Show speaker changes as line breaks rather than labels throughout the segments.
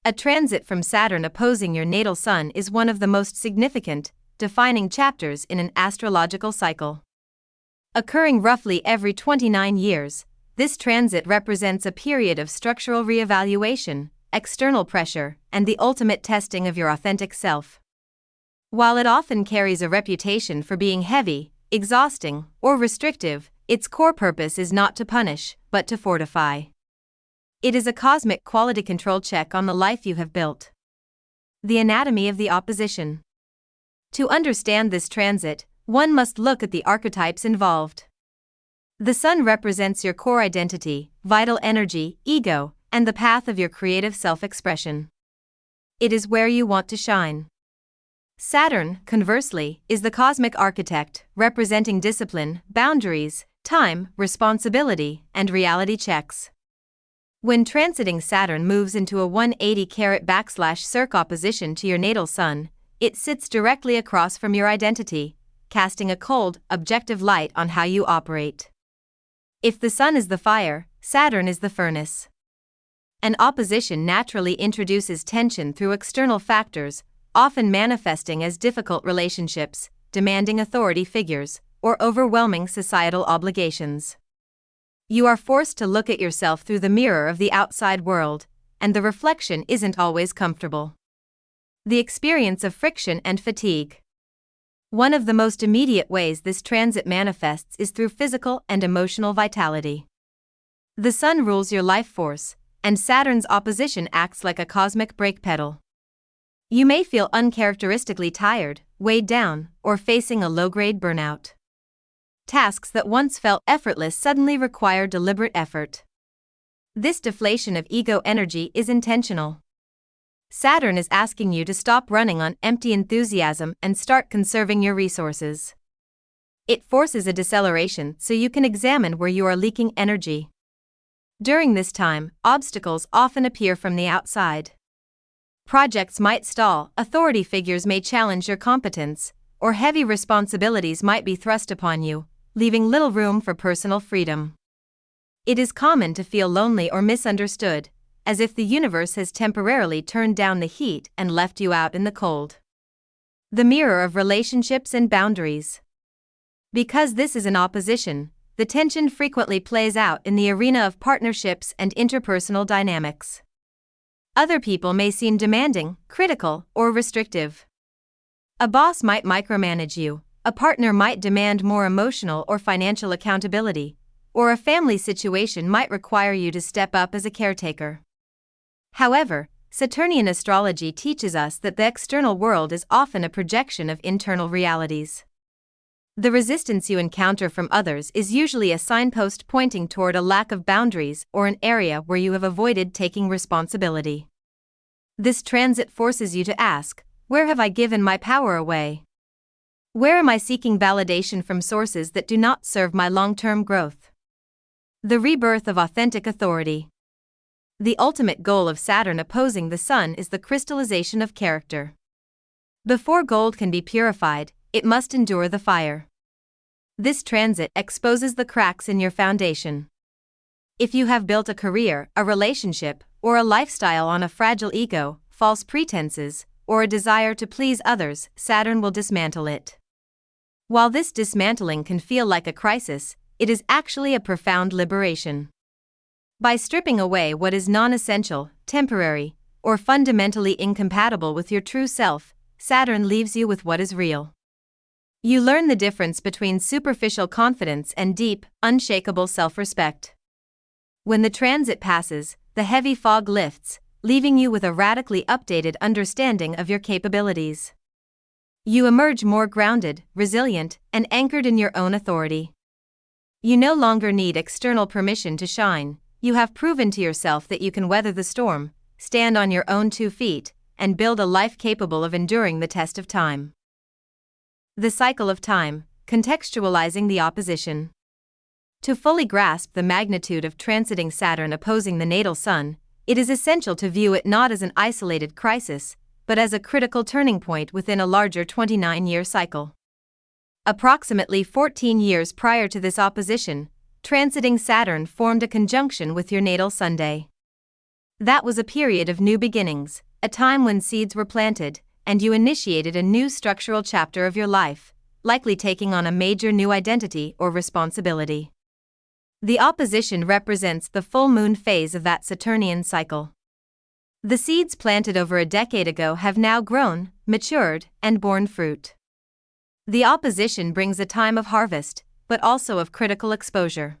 A transit from Saturn opposing your natal sun is one of the most significant, defining chapters in an astrological cycle. Occurring roughly every 29 years, this transit represents a period of structural reevaluation, external pressure, and the ultimate testing of your authentic self. While it often carries a reputation for being heavy, exhausting, or restrictive, its core purpose is not to punish, but to fortify. It is a cosmic quality control check on the life you have built. The anatomy of the opposition. To understand this transit, one must look at the archetypes involved. The sun represents your core identity, vital energy, ego, and the path of your creative self-expression. It is where you want to shine. Saturn, conversely, is the cosmic architect, representing discipline, boundaries, time, responsibility, and reality checks. When transiting Saturn moves into a 180°/circ opposition to your natal sun, it sits directly across from your identity, casting a cold, objective light on how you operate. If the sun is the fire, Saturn is the furnace. An opposition naturally introduces tension through external factors, often manifesting as difficult relationships, demanding authority figures, or overwhelming societal obligations. You are forced to look at yourself through the mirror of the outside world, and the reflection isn't always comfortable. The experience of friction and fatigue. One of the most immediate ways this transit manifests is through physical and emotional vitality. The sun rules your life force, and Saturn's opposition acts like a cosmic brake pedal. You may feel uncharacteristically tired, weighed down, or facing a low-grade burnout. Tasks that once felt effortless suddenly require deliberate effort. This deflation of ego energy is intentional. Saturn is asking you to stop running on empty enthusiasm and start conserving your resources. It forces a deceleration so you can examine where you are leaking energy. During this time, obstacles often appear from the outside. Projects might stall, authority figures may challenge your competence, or heavy responsibilities might be thrust upon you, leaving little room for personal freedom. It is common to feel lonely or misunderstood, as if the universe has temporarily turned down the heat and left you out in the cold. The mirror of relationships and boundaries. Because this is an opposition, the tension frequently plays out in the arena of partnerships and interpersonal dynamics. Other people may seem demanding, critical, or restrictive. A boss might micromanage you, a partner might demand more emotional or financial accountability, or a family situation might require you to step up as a caretaker. However, Saturnian astrology teaches us that the external world is often a projection of internal realities. The resistance you encounter from others is usually a signpost pointing toward a lack of boundaries or an area where you have avoided taking responsibility. This transit forces you to ask, where have I given my power away? Where am I seeking validation from sources that do not serve my long-term growth? The rebirth of authentic authority. The ultimate goal of Saturn opposing the sun is the crystallization of character. Before gold can be purified, it must endure the fire. This transit exposes the cracks in your foundation. If you have built a career, a relationship, or a lifestyle on a fragile ego, false pretenses, or a desire to please others, Saturn will dismantle it. While this dismantling can feel like a crisis, it is actually a profound liberation. By stripping away what is non-essential, temporary, or fundamentally incompatible with your true self, Saturn leaves you with what is real. You learn the difference between superficial confidence and deep, unshakable self-respect. When the transit passes, the heavy fog lifts, leaving you with a radically updated understanding of your capabilities. You emerge more grounded, resilient, and anchored in your own authority. You no longer need external permission to shine. You have proven to yourself that you can weather the storm, stand on your own 2 feet, and build a life capable of enduring the test of time. The cycle of time, contextualizing the opposition. To fully grasp the magnitude of transiting Saturn opposing the natal sun, it is essential to view it not as an isolated crisis, but as a critical turning point within a larger 29-year cycle. Approximately 14 years prior to this opposition, transiting Saturn formed a conjunction with your natal Sunday. That was a period of new beginnings, a time when seeds were planted, and you initiated a new structural chapter of your life, likely taking on a major new identity or responsibility. The opposition represents the full moon phase of that Saturnian cycle. The seeds planted over a decade ago have now grown, matured, and borne fruit. The opposition brings a time of harvest, but also of critical exposure.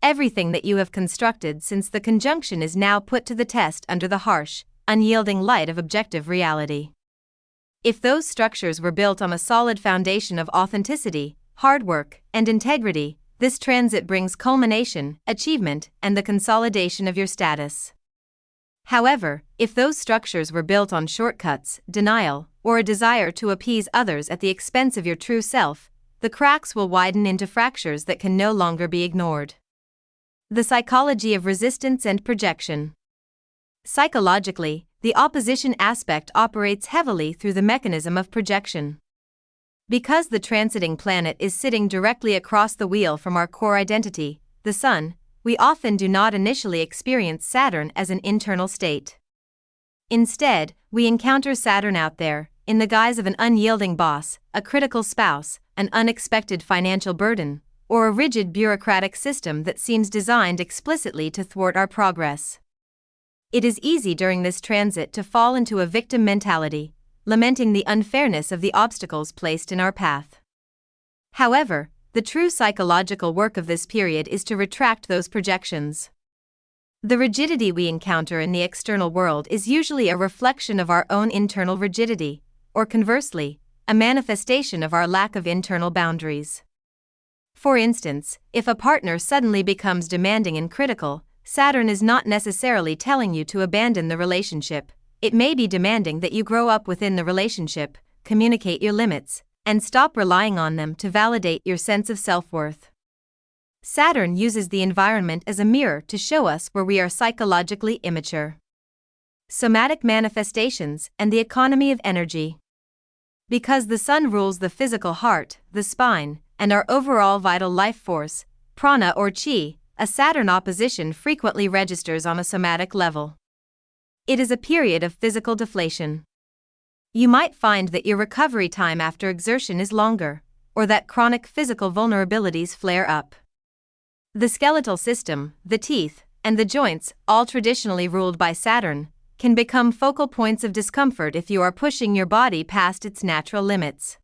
Everything that you have constructed since the conjunction is now put to the test under the harsh, unyielding light of objective reality. If those structures were built on a solid foundation of authenticity, hard work, and integrity, this transit brings culmination, achievement, and the consolidation of your status. However, if those structures were built on shortcuts, denial, or a desire to appease others at the expense of your true self, the cracks will widen into fractures that can no longer be ignored. The psychology of resistance and projection. Psychologically, the opposition aspect operates heavily through the mechanism of projection. Because the transiting planet is sitting directly across the wheel from our core identity, the Sun, we often do not initially experience Saturn as an internal state. Instead, we encounter Saturn out there, in the guise of an unyielding boss, a critical spouse, an unexpected financial burden, or a rigid bureaucratic system that seems designed explicitly to thwart our progress. It is easy during this transit to fall into a victim mentality, lamenting the unfairness of the obstacles placed in our path. However, the true psychological work of this period is to retract those projections. The rigidity we encounter in the external world is usually a reflection of our own internal rigidity, or conversely, a manifestation of our lack of internal boundaries. For instance, if a partner suddenly becomes demanding and critical, Saturn is not necessarily telling you to abandon the relationship. It may be demanding that you grow up within the relationship, communicate your limits, and stop relying on them to validate your sense of self-worth. Saturn uses the environment as a mirror to show us where we are psychologically immature. Somatic manifestations and the economy of energy. Because the Sun rules the physical heart, the spine, and our overall vital life force, prana or chi, a Saturn opposition frequently registers on a somatic level. It is a period of physical deflation. You might find that your recovery time after exertion is longer, or that chronic physical vulnerabilities flare up. The skeletal system, the teeth, and the joints, all traditionally ruled by Saturn, can become focal points of discomfort if you are pushing your body past its natural limits.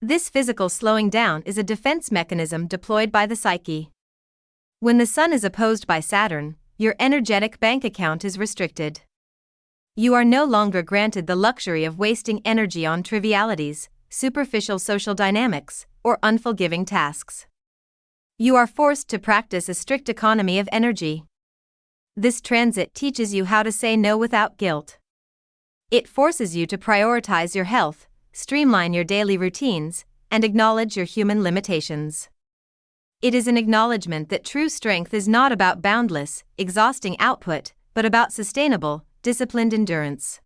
This physical slowing down is a defense mechanism deployed by the psyche. When the Sun is opposed by Saturn, your energetic bank account is restricted. You are no longer granted the luxury of wasting energy on trivialities, superficial social dynamics, or unfulfilling tasks. You are forced to practice a strict economy of energy. This transit teaches you how to say no without guilt. It forces you to prioritize your health, streamline your daily routines, and acknowledge your human limitations. It is an acknowledgement that true strength is not about boundless, exhausting output, but about sustainable, disciplined endurance.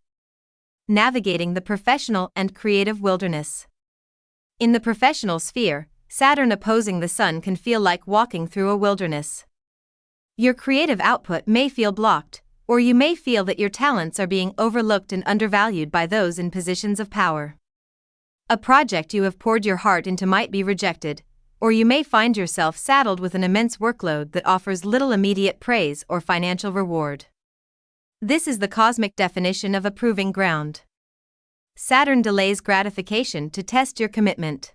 Navigating the professional and creative wilderness. In the professional sphere, Saturn opposing the Sun can feel like walking through a wilderness. Your creative output may feel blocked, or you may feel that your talents are being overlooked and undervalued by those in positions of power. A project you have poured your heart into might be rejected, or you may find yourself saddled with an immense workload that offers little immediate praise or financial reward. This is the cosmic definition of a proving ground. Saturn delays gratification to test your commitment.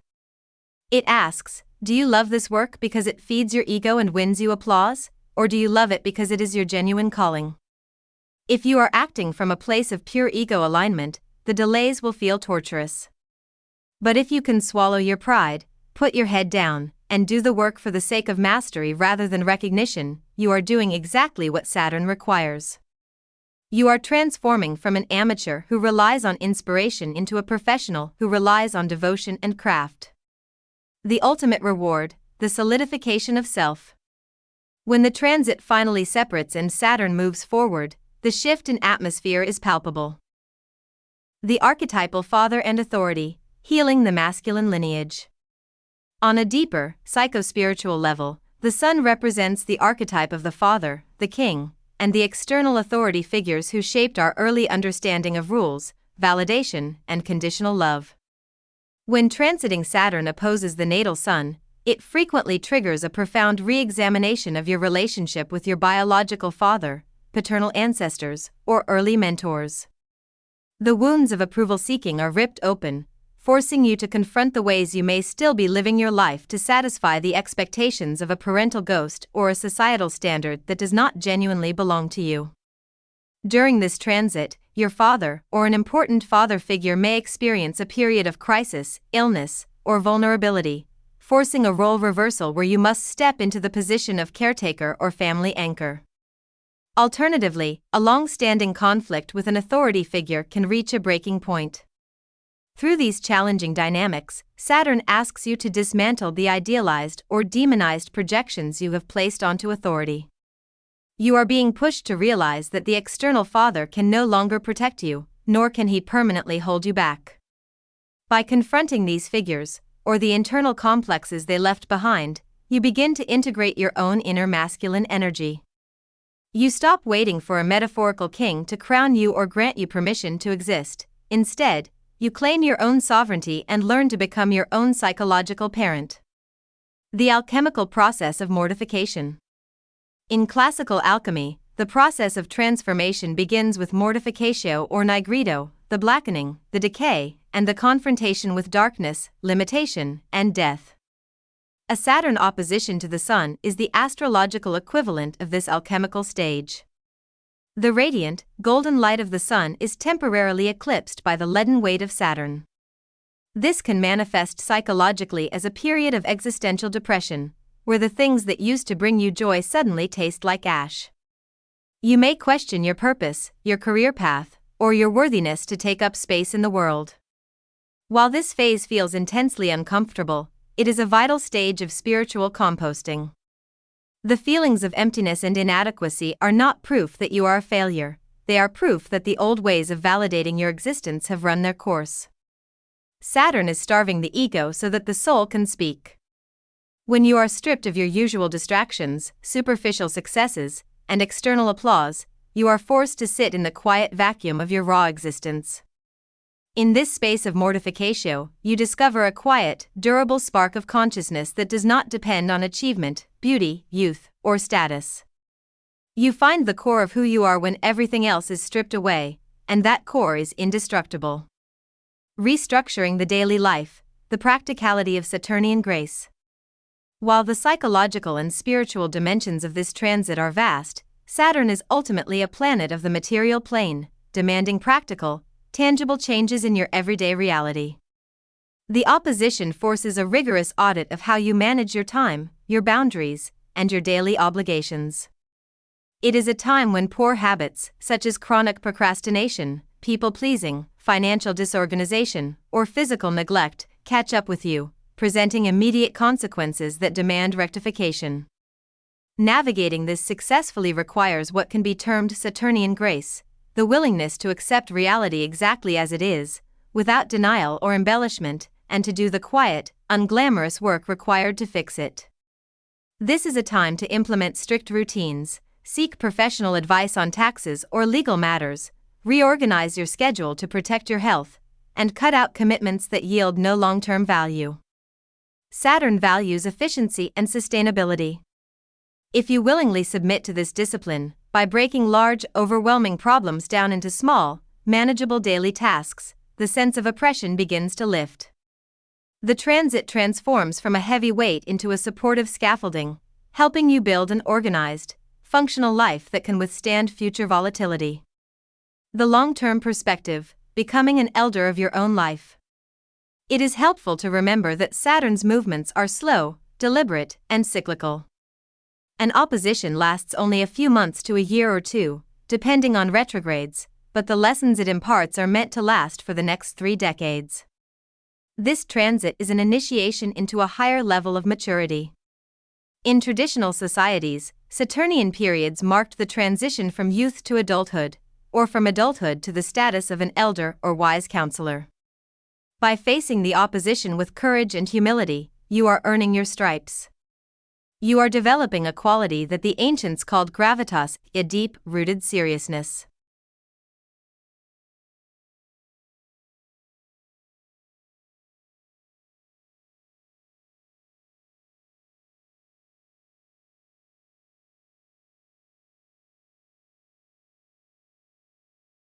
It asks, do you love this work because it feeds your ego and wins you applause, or do you love it because it is your genuine calling? If you are acting from a place of pure ego alignment, the delays will feel torturous. But if you can swallow your pride, put your head down, and do the work for the sake of mastery rather than recognition, you are doing exactly what Saturn requires. You are transforming from an amateur who relies on inspiration into a professional who relies on devotion and craft. The ultimate reward, the solidification of self. When the transit finally separates and Saturn moves forward, the shift in atmosphere is palpable. The archetypal father and authority, healing the masculine lineage. On a deeper, psychospiritual level, the Sun represents the archetype of the father, the king, and the external authority figures who shaped our early understanding of rules, validation, and conditional love. When transiting Saturn opposes the natal sun, it frequently triggers a profound re-examination of your relationship with your biological father, paternal ancestors, or early mentors. The wounds of approval seeking are ripped open, forcing you to confront the ways you may still be living your life to satisfy the expectations of a parental ghost or a societal standard that does not genuinely belong to you. During this transit, your father or an important father figure may experience a period of crisis, illness, or vulnerability, forcing a role reversal where you must step into the position of caretaker or family anchor. Alternatively, a long-standing conflict with an authority figure can reach a breaking point. Through these challenging dynamics, Saturn asks you to dismantle the idealized or demonized projections you have placed onto authority. You are being pushed to realize that the external father can no longer protect you, nor can he permanently hold you back. By confronting these figures, or the internal complexes they left behind, you begin to integrate your own inner masculine energy. You stop waiting for a metaphorical king to crown you or grant you permission to exist. Instead, you claim your own sovereignty and learn to become your own psychological parent. The alchemical process of mortification. In classical alchemy, the process of transformation begins with mortificatio or nigredo, the blackening, the decay, and the confrontation with darkness, limitation, and death. A Saturn opposition to the Sun is the astrological equivalent of this alchemical stage. The radiant, golden light of the Sun is temporarily eclipsed by the leaden weight of Saturn. This can manifest psychologically as a period of existential depression, where the things that used to bring you joy suddenly taste like ash. You may question your purpose, your career path, or your worthiness to take up space in the world. While this phase feels intensely uncomfortable, it is a vital stage of spiritual composting. The feelings of emptiness and inadequacy are not proof that you are a failure, they are proof that the old ways of validating your existence have run their course. Saturn is starving the ego so that the soul can speak. When you are stripped of your usual distractions, superficial successes, and external applause, you are forced to sit in the quiet vacuum of your raw existence. In this space of mortificatio, you discover a quiet, durable spark of consciousness that does not depend on achievement, beauty, youth, or status. You find the core of who you are when everything else is stripped away, and that core is indestructible. Restructuring the daily life, the practicality of Saturnian grace. While the psychological and spiritual dimensions of this transit are vast, Saturn is ultimately a planet of the material plane, demanding practical, tangible changes in your everyday reality. The opposition forces a rigorous audit of how you manage your time, your boundaries, and your daily obligations. It is a time when poor habits, such as chronic procrastination, people-pleasing, financial disorganization, or physical neglect, catch up with you, presenting immediate consequences that demand rectification. Navigating this successfully requires what can be termed Saturnian grace, the willingness to accept reality exactly as it is, without denial or embellishment, and to do the quiet, unglamorous work required to fix it. This is a time to implement strict routines, seek professional advice on taxes or legal matters, reorganize your schedule to protect your health, and cut out commitments that yield no long-term value. Saturn values efficiency and sustainability. If you willingly submit to this discipline, by breaking large, overwhelming problems down into small, manageable daily tasks, the sense of oppression begins to lift. The transit transforms from a heavy weight into a supportive scaffolding, helping you build an organized, functional life that can withstand future volatility. The long-term perspective, becoming an elder of your own life. It is helpful to remember that Saturn's movements are slow, deliberate, and cyclical. An opposition lasts only a few months to a year or two, depending on retrogrades, but the lessons it imparts are meant to last for the next 3 decades. This transit is an initiation into a higher level of maturity. In traditional societies, Saturnian periods marked the transition from youth to adulthood, or from adulthood to the status of an elder or wise counselor. By facing the opposition with courage and humility, you are earning your stripes. You are developing a quality that the ancients called gravitas, a deep-rooted seriousness.